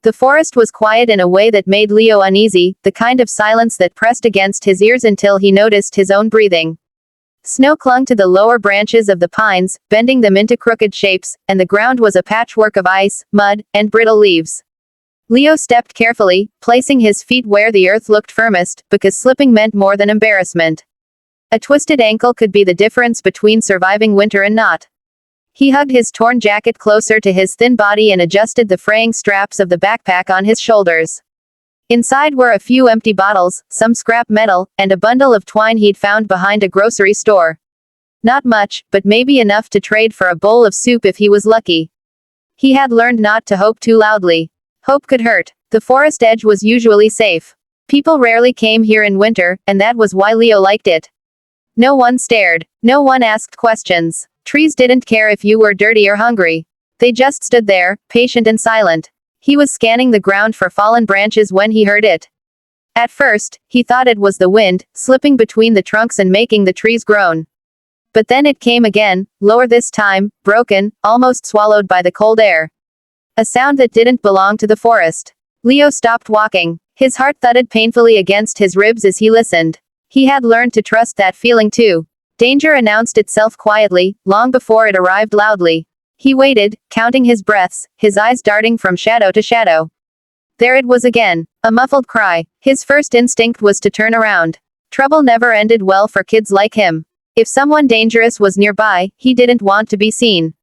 The forest was quiet in a way that made Leo uneasy, the kind of silence that pressed against his ears until he noticed his own breathing. Snow clung to the lower branches of the pines, bending them into crooked shapes, and the ground was a patchwork of ice, mud, and brittle leaves. Leo stepped carefully, placing his feet where the earth looked firmest, because slipping meant more than embarrassment. A twisted ankle could be the difference between surviving winter and not. He hugged his torn jacket closer to his thin body and adjusted the fraying straps of the backpack on his shoulders. Inside were a few empty bottles, some scrap metal, and a bundle of twine he'd found behind a grocery store. Not much, but maybe enough to trade for a bowl of soup if he was lucky. He had learned not to hope too loudly. Hope could hurt. The forest edge was usually safe. People rarely came here in winter, and that was why Leo liked it. No one stared. No one asked questions. Trees didn't care if you were dirty or hungry. They just stood there, patient and silent. He was scanning the ground for fallen branches when he heard it. At first, he thought it was the wind, slipping between the trunks and making the trees groan. But then it came again, lower this time, broken, almost swallowed by the cold air. A sound that didn't belong to the forest. Leo stopped walking. His heart thudded painfully against his ribs as he listened. He had learned to trust that feeling too. Danger announced itself quietly, long before it arrived loudly. He waited, counting his breaths, his eyes darting from shadow to shadow. There it was again. A muffled cry. His first instinct was to turn around. Trouble never ended well for kids like him. If someone dangerous was nearby, he didn't want to be seen.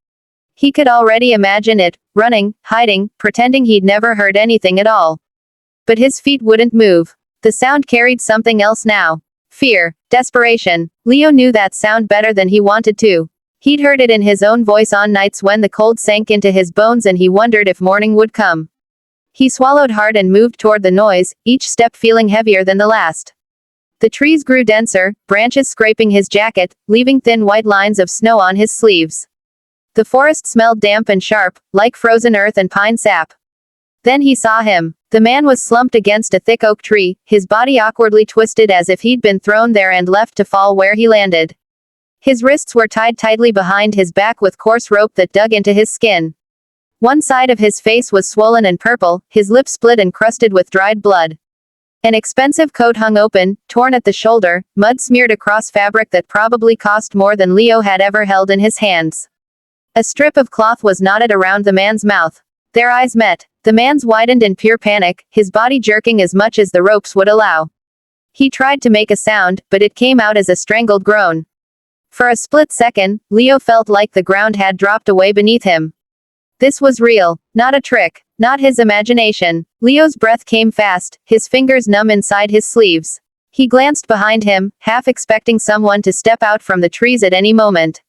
He could already imagine it, running, hiding, pretending he'd never heard anything at all. But his feet wouldn't move. The sound carried something else now. Fear. Desperation. Leo knew that sound better than he wanted to. He'd heard it in his own voice on nights when the cold sank into his bones and he wondered if morning would come. He swallowed hard and moved toward the noise, each step feeling heavier than the last. The trees grew denser, branches scraping his jacket, leaving thin white lines of snow on his sleeves. The forest smelled damp and sharp, like frozen earth and pine sap. Then he saw him. The man was slumped against a thick oak tree, his body awkwardly twisted as if he'd been thrown there and left to fall where he landed. His wrists were tied tightly behind his back with coarse rope that dug into his skin. One side of his face was swollen and purple, his lips split and crusted with dried blood. An expensive coat hung open, torn at the shoulder, mud smeared across fabric that probably cost more than Leo had ever held in his hands. A strip of cloth was knotted around the man's mouth. Their eyes met. The man's widened in pure panic, his body jerking as much as the ropes would allow. He tried to make a sound, but it came out as a strangled groan. For a split second, Leo felt like the ground had dropped away beneath him. This was real, not a trick, not his imagination. Leo's breath came fast, his fingers numb inside his sleeves. He glanced behind him, half expecting someone to step out from the trees at any moment.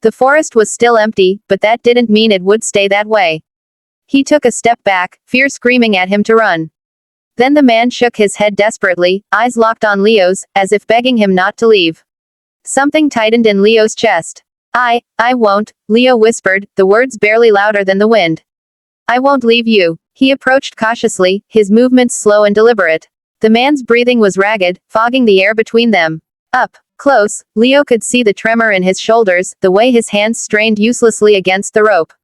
The forest was still empty, but that didn't mean it would stay that way. He took a step back, fear screaming at him to run. Then the man shook his head desperately, eyes locked on Leo's, as if begging him not to leave. Something tightened in Leo's chest. I won't, Leo whispered, the words barely louder than the wind. I won't leave you. He approached cautiously, his movements slow and deliberate. The man's breathing was ragged, fogging the air between them. Up close, Leo could see the tremor in his shoulders, the way his hands strained uselessly against the rope.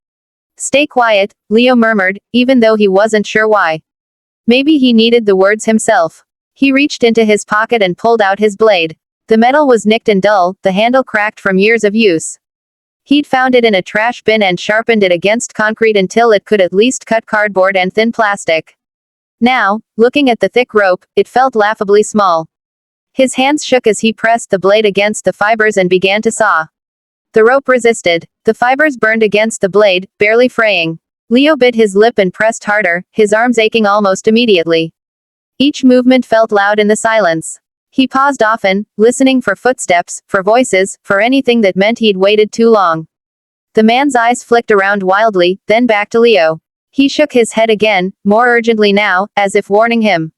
Stay quiet, Leo murmured, even though he wasn't sure why. Maybe he needed the words himself. He reached into his pocket and pulled out his blade. The metal was nicked and dull, the handle cracked from years of use. He'd found it in a trash bin and sharpened it against concrete until it could at least cut cardboard and thin plastic. Now, looking at the thick rope, it felt laughably small. His hands shook as he pressed the blade against the fibers and began to saw. The rope resisted. The fibers burned against the blade, barely fraying. Leo bit his lip and pressed harder, his arms aching almost immediately. Each movement felt loud in the silence. He paused often, listening for footsteps, for voices, for anything that meant he'd waited too long. The man's eyes flicked around wildly, then back to Leo. He shook his head again, more urgently now, as if warning him.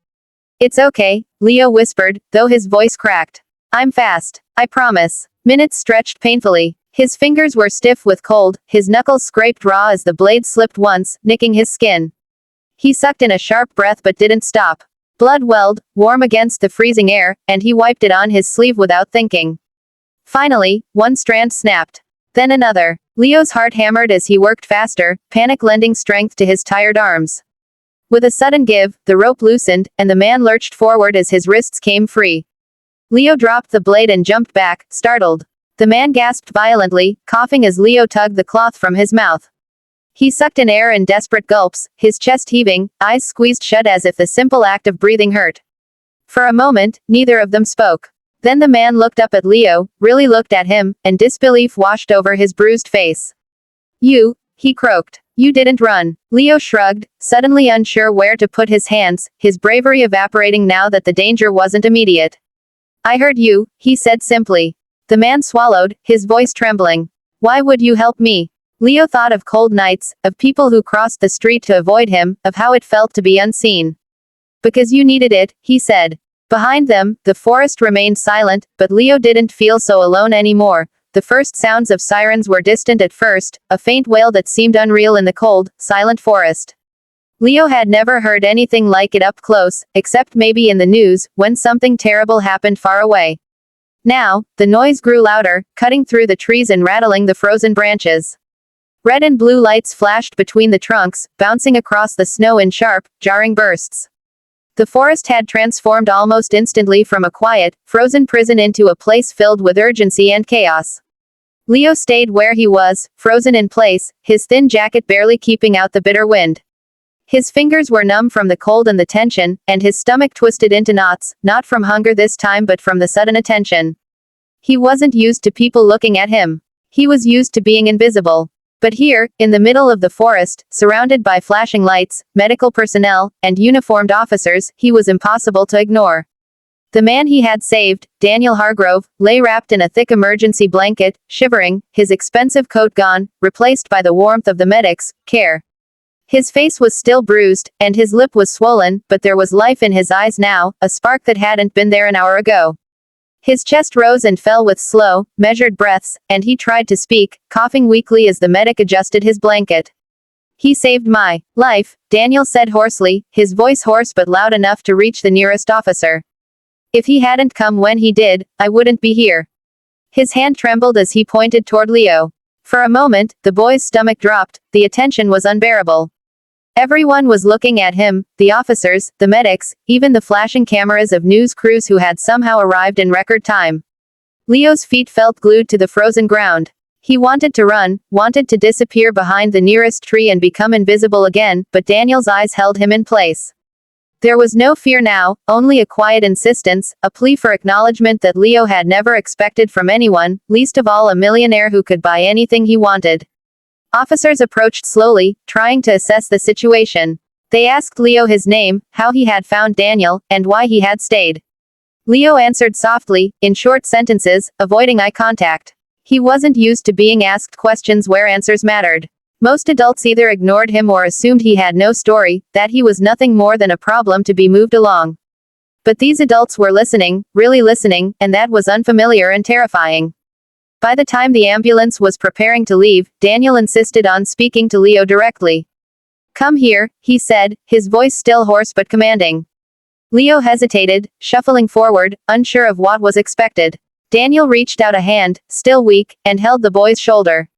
It's okay, Leo whispered, though his voice cracked. I'm fast. I promise. Minutes stretched painfully. His fingers were stiff with cold, his knuckles scraped raw as the blade slipped once, nicking his skin. He sucked in a sharp breath but didn't stop. Blood welled, warm against the freezing air, and he wiped it on his sleeve without thinking. Finally, one strand snapped. Then another. Leo's heart hammered as he worked faster, panic lending strength to his tired arms. With a sudden give, the rope loosened, and the man lurched forward as his wrists came free. Leo dropped the blade and jumped back, startled. The man gasped violently, coughing as Leo tugged the cloth from his mouth. He sucked in air in desperate gulps, his chest heaving, eyes squeezed shut as if the simple act of breathing hurt. For a moment, neither of them spoke. Then the man looked up at Leo, really looked at him, and disbelief washed over his bruised face. "You," he croaked. "You didn't run." Leo shrugged, suddenly unsure where to put his hands, his bravery evaporating now that the danger wasn't immediate. "I heard you," he said simply. The man swallowed, his voice trembling. "Why would you help me?" Leo thought of cold nights, of people who crossed the street to avoid him, of how it felt to be unseen. "Because you needed it," he said. Behind them, the forest remained silent, but Leo didn't feel so alone anymore. The first sounds of sirens were distant at first, a faint wail that seemed unreal in the cold, silent forest. Leo had never heard anything like it up close, except maybe in the news, when something terrible happened far away. Now, the noise grew louder, cutting through the trees and rattling the frozen branches. Red and blue lights flashed between the trunks, bouncing across the snow in sharp, jarring bursts. The forest had transformed almost instantly from a quiet, frozen prison into a place filled with urgency and chaos. Leo stayed where he was, frozen in place, his thin jacket barely keeping out the bitter wind. His fingers were numb from the cold and the tension, and his stomach twisted into knots, not from hunger this time but from the sudden attention. He wasn't used to people looking at him. He was used to being invisible. But here, in the middle of the forest, surrounded by flashing lights, medical personnel, and uniformed officers, he was impossible to ignore. The man he had saved, Daniel Hargrove, lay wrapped in a thick emergency blanket, shivering, his expensive coat gone, replaced by the warmth of the medics' care. His face was still bruised, and his lip was swollen, but there was life in his eyes now, a spark that hadn't been there an hour ago. His chest rose and fell with slow, measured breaths, and he tried to speak, coughing weakly as the medic adjusted his blanket. "He saved my life," Daniel said hoarsely, his voice hoarse but loud enough to reach the nearest officer. "If he hadn't come when he did, I wouldn't be here." His hand trembled as he pointed toward Leo. For a moment, the boy's stomach dropped, the attention was unbearable. Everyone was looking at him, the officers, the medics, even the flashing cameras of news crews who had somehow arrived in record time. Leo's feet felt glued to the frozen ground. He wanted to run, wanted to disappear behind the nearest tree and become invisible again, but Daniel's eyes held him in place. There was no fear now, only a quiet insistence, a plea for acknowledgement that Leo had never expected from anyone, least of all a millionaire who could buy anything he wanted. Officers approached slowly, trying to assess the situation. They asked Leo his name, how he had found Daniel, and why he had stayed. Leo answered softly, in short sentences, avoiding eye contact. He wasn't used to being asked questions where answers mattered. Most adults either ignored him or assumed he had no story, that he was nothing more than a problem to be moved along. But these adults were listening, really listening, and that was unfamiliar and terrifying. By the time the ambulance was preparing to leave, Daniel insisted on speaking to Leo directly. "Come here," he said, his voice still hoarse but commanding. Leo hesitated, shuffling forward, unsure of what was expected. Daniel reached out a hand, still weak, and held the boy's shoulder.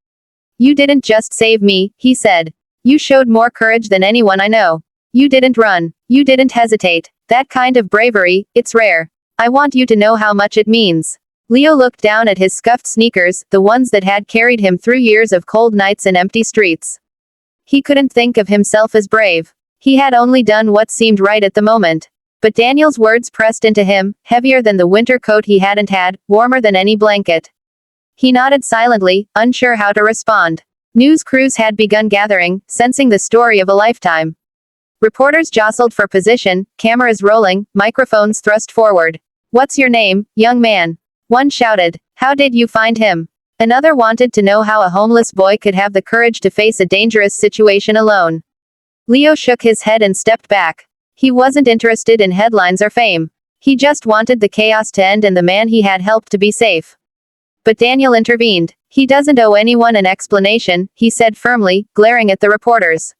"You didn't just save me," he said. "You showed more courage than anyone I know. You didn't run. You didn't hesitate. That kind of bravery, it's rare. I want you to know how much it means." Leo looked down at his scuffed sneakers, the ones that had carried him through years of cold nights and empty streets. He couldn't think of himself as brave. He had only done what seemed right at the moment. But Daniel's words pressed into him, heavier than the winter coat he hadn't had, warmer than any blanket. He nodded silently, unsure how to respond. News crews had begun gathering, sensing the story of a lifetime. Reporters jostled for position, cameras rolling, microphones thrust forward. "What's your name, young man?" One shouted. "How did you find him?" Another wanted to know how a homeless boy could have the courage to face a dangerous situation alone. Leo shook his head and stepped back. He wasn't interested in headlines or fame. He just wanted the chaos to end and the man he had helped to be safe. But Daniel intervened. "He doesn't owe anyone an explanation," he said firmly, glaring at the reporters.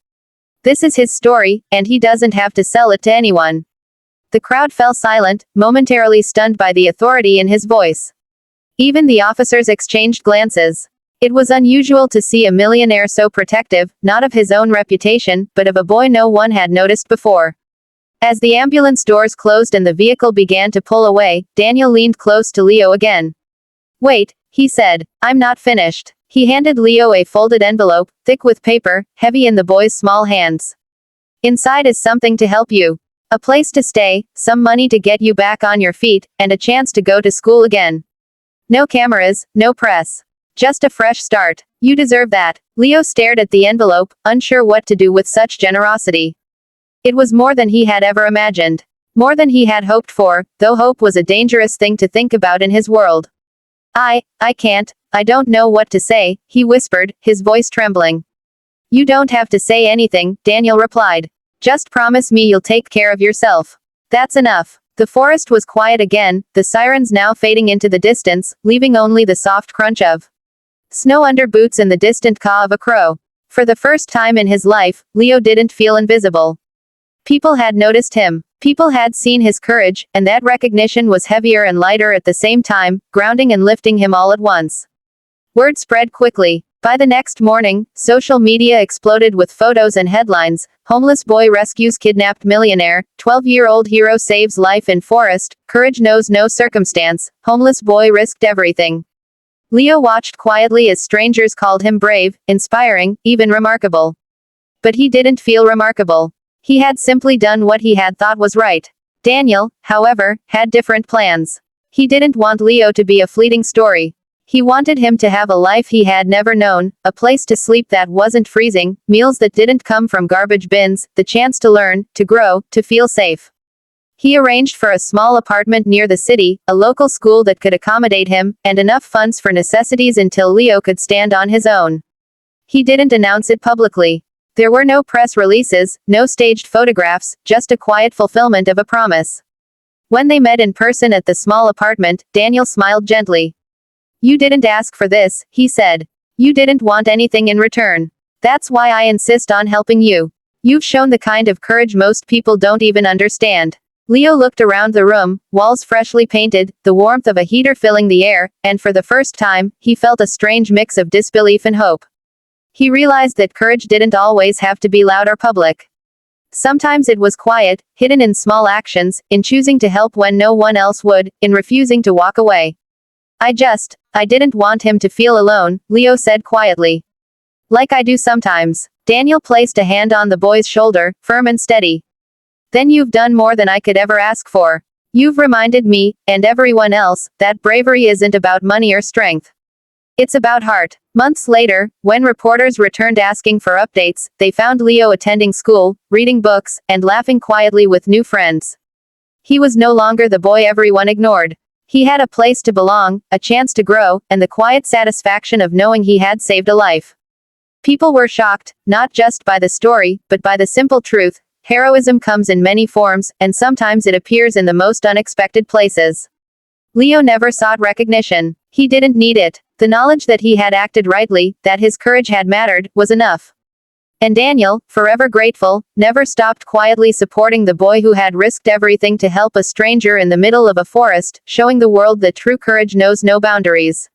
"This is his story, and he doesn't have to sell it to anyone." The crowd fell silent, momentarily stunned by the authority in his voice. Even the officers exchanged glances. It was unusual to see a millionaire so protective, not of his own reputation, but of a boy no one had noticed before. As the ambulance doors closed and the vehicle began to pull away, Daniel leaned close to Leo again. "Wait," he said. "I'm not finished." He handed Leo a folded envelope, thick with paper, heavy in the boy's small hands. "Inside is something to help you. A place to stay, some money to get you back on your feet, and a chance to go to school again. No cameras, no press. Just a fresh start. You deserve that." Leo stared at the envelope, unsure what to do with such generosity. It was more than he had ever imagined. More than he had hoped for, though hope was a dangerous thing to think about in his world. I can't, I don't know what to say," he whispered, his voice trembling. "You don't have to say anything," Daniel replied. "Just promise me you'll take care of yourself. That's enough." The forest was quiet again, the sirens now fading into the distance, leaving only the soft crunch of snow under boots and the distant caw of a crow. For the first time in his life, Leo didn't feel invisible. People had noticed him. People had seen his courage, and that recognition was heavier and lighter at the same time, grounding and lifting him all at once. Word spread quickly. By the next morning, social media exploded with photos and headlines. Homeless boy rescues kidnapped millionaire, 12-year-old hero saves life in forest, courage knows no circumstance, homeless boy risked everything. Leo watched quietly as strangers called him brave, inspiring, even remarkable. But he didn't feel remarkable. He had simply done what he had thought was right. Daniel, however, had different plans. He didn't want Leo to be a fleeting story. He wanted him to have a life he had never known, a place to sleep that wasn't freezing, meals that didn't come from garbage bins, the chance to learn, to grow, to feel safe. He arranged for a small apartment near the city, a local school that could accommodate him, and enough funds for necessities until Leo could stand on his own. He didn't announce it publicly. There were no press releases, no staged photographs, just a quiet fulfillment of a promise. When they met in person at the small apartment, Daniel smiled gently. "You didn't ask for this," he said. "You didn't want anything in return. That's why I insist on helping you. You've shown the kind of courage most people don't even understand." Leo looked around the room, walls freshly painted, the warmth of a heater filling the air, and for the first time, he felt a strange mix of disbelief and hope. He realized that courage didn't always have to be loud or public. Sometimes it was quiet, hidden in small actions, in choosing to help when no one else would, in refusing to walk away. I didn't want him to feel alone," Leo said quietly. "Like I do sometimes." Daniel placed a hand on the boy's shoulder, firm and steady. "Then you've done more than I could ever ask for. You've reminded me, and everyone else, that bravery isn't about money or strength. It's about heart." Months later, when reporters returned asking for updates, they found Leo attending school, reading books, and laughing quietly with new friends. He was no longer the boy everyone ignored. He had a place to belong, a chance to grow, and the quiet satisfaction of knowing he had saved a life. People were shocked, not just by the story, but by the simple truth. Heroism comes in many forms, and sometimes it appears in the most unexpected places. Leo never sought recognition. He didn't need it. The knowledge that he had acted rightly, that his courage had mattered, was enough. And Daniel, forever grateful, never stopped quietly supporting the boy who had risked everything to help a stranger in the middle of a forest, showing the world that true courage knows no boundaries.